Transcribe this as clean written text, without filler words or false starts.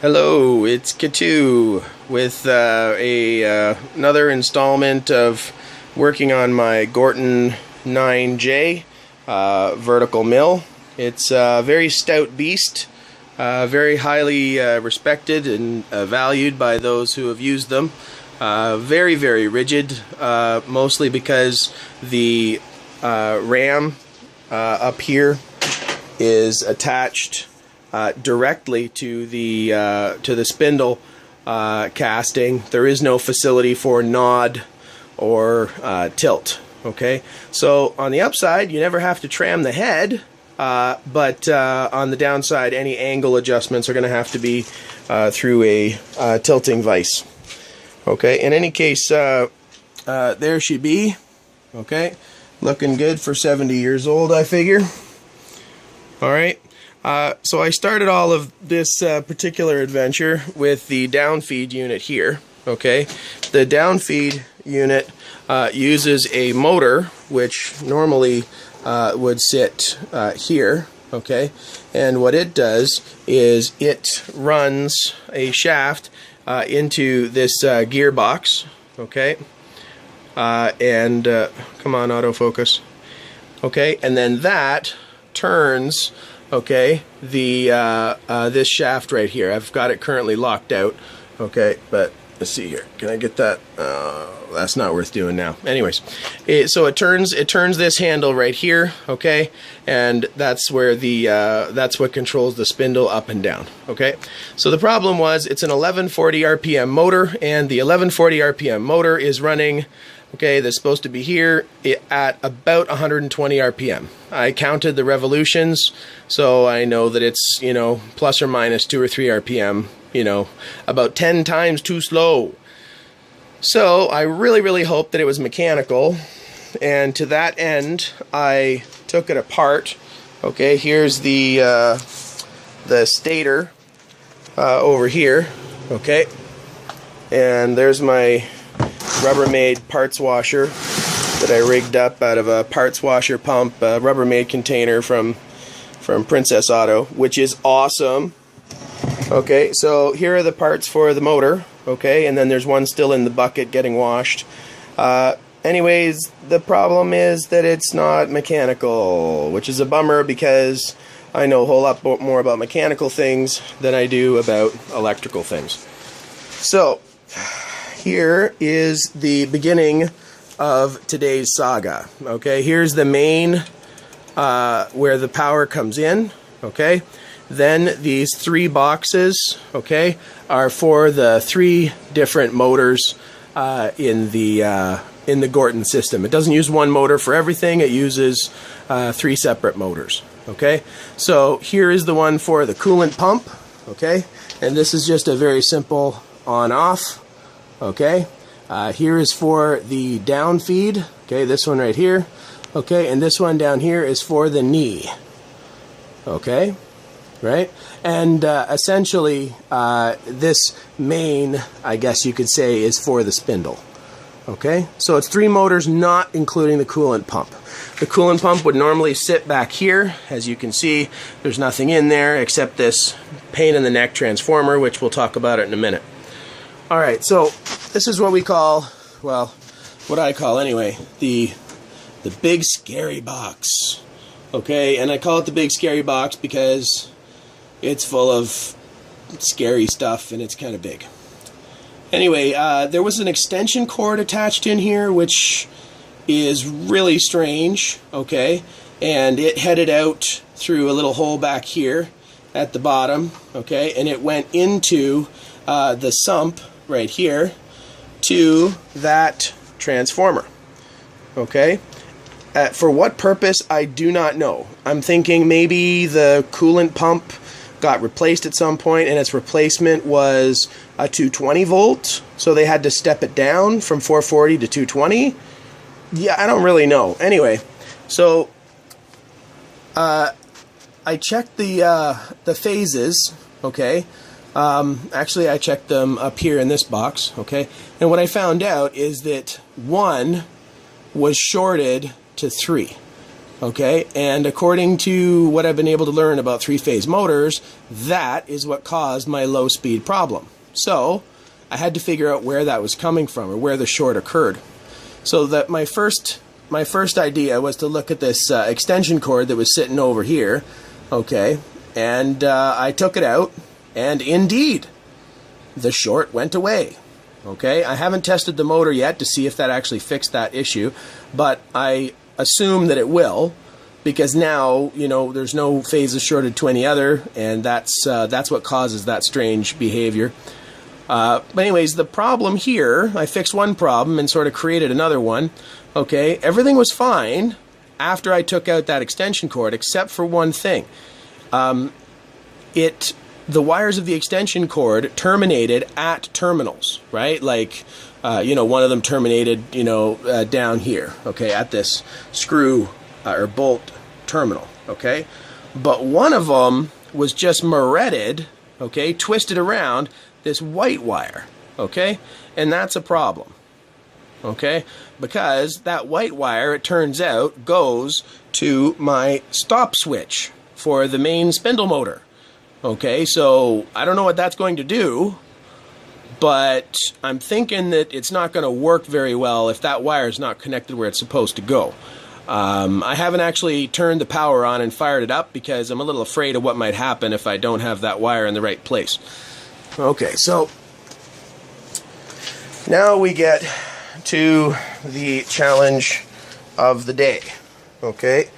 Hello, it's K2 with another installment of working on my Gorton 9J vertical mill. It's a very stout beast, very highly respected and valued by those who have used them. Very, very rigid, mostly because the ram up here is attached directly to the spindle casting. There is no facility for nod or tilt. Okay, so on the upside, you never have to tram the head, but on the downside, any angle adjustments are going to have to be through a tilting vise. Okay, in any case, there she be. Okay, looking good for 70 years old, I figure. All right. So I started all of this particular adventure with the downfeed unit here. Okay, the downfeed unit uses a motor which normally would sit here. Okay, and what it does is it runs a shaft into this gearbox. Okay, and come on, autofocus. Okay, and then that turns. Okay, the this shaft right here. I've got it currently locked out. Okay, but let's see here. Can I get that? That's not worth doing now. Anyways, so it turns this handle right here. Okay, and that's where the that's what controls the spindle up and down. Okay, so the problem was it's an 1140 RPM motor, and the 1140 RPM motor is running. Okay, that's supposed to be here at about 120 RPM. I counted the revolutions, so I know that it's, you know, plus or minus 2 or 3 RPM, you know, about 10 times too slow. So I really hoped that it was mechanical, and to that end, I took it apart. Okay, here's the stator over here. Okay, and there's my Rubbermaid parts washer that I rigged up out of a parts washer pump, a Rubbermaid container from Princess Auto, which is awesome. Okay, so here are the parts for the motor. Okay, and then there's one still in the bucket getting washed. Anyways, the problem is that it's not mechanical, which is a bummer because I know a whole lot more about mechanical things than I do about electrical things. So here is the beginning of today's saga. Okay, here's the main where the power comes in. Okay, then these 3 boxes, okay, are for the 3 different motors in the Gorton system. It doesn't use one motor for everything. It uses 3 separate motors. Okay, so here is the one for the coolant pump. Okay, and this is just a very simple on-off. Okay, here is for the down feed. Okay, this one right here. Okay, and this one down here is for the knee. Okay, right? And essentially, this main, I guess you could say, is for the spindle. Okay, so it's 3 motors, not including the coolant pump. The coolant pump would normally sit back here. As you can see, there's nothing in there except this pain in the neck transformer, which we'll talk about it in a minute. Alright, so this is what we call, well, what I call anyway, the big scary box. Okay, and I call it the big scary box because it's full of scary stuff and it's kind of big. Anyway, there was an extension cord attached in here which is really strange, okay, and it headed out through a little hole back here at the bottom, okay, and it went into the sump right here to that transformer. Okay, for what purpose I do not know. I'm thinking maybe the coolant pump got replaced at some point and its replacement was a 220 volt, so they had to step it down from 440 to 220. Yeah, I don't really know. Anyway, so I checked the phases. Okay, actually I checked them up here in this box. Okay, and what I found out is that 1 was shorted to 3. Okay, and according to what I've been able to learn about three-phase motors, that is what caused my low speed problem. So I had to figure out where that was coming from, or where the short occurred. So that my first idea was to look at this extension cord that was sitting over here. Okay, and I took it out, and indeed, the short went away. Okay, I haven't tested the motor yet to see if that actually fixed that issue, but I assume that it will, because now, you know, there's no phases shorted to any other, and that's what causes that strange behavior. But anyways, the problem here, I fixed one problem and sort of created another one. Okay, everything was fine after I took out that extension cord, except for one thing. The wires of the extension cord terminated at terminals, right? Like, you know, one of them terminated, you know, down here, okay, at this screw or bolt terminal, okay? But one of them was just moretted, okay, twisted around this white wire, okay? And that's a problem, okay? Because that white wire, it turns out, goes to my stop switch for the main spindle motor. Okay, so I don't know what that's going to do, but I'm thinking that it's not going to work very well if that wire is not connected where it's supposed to go. I haven't actually turned the power on and fired it up because I'm a little afraid of what might happen if I don't have that wire in the right place. Okay, so now we get to the challenge of the day. Okay,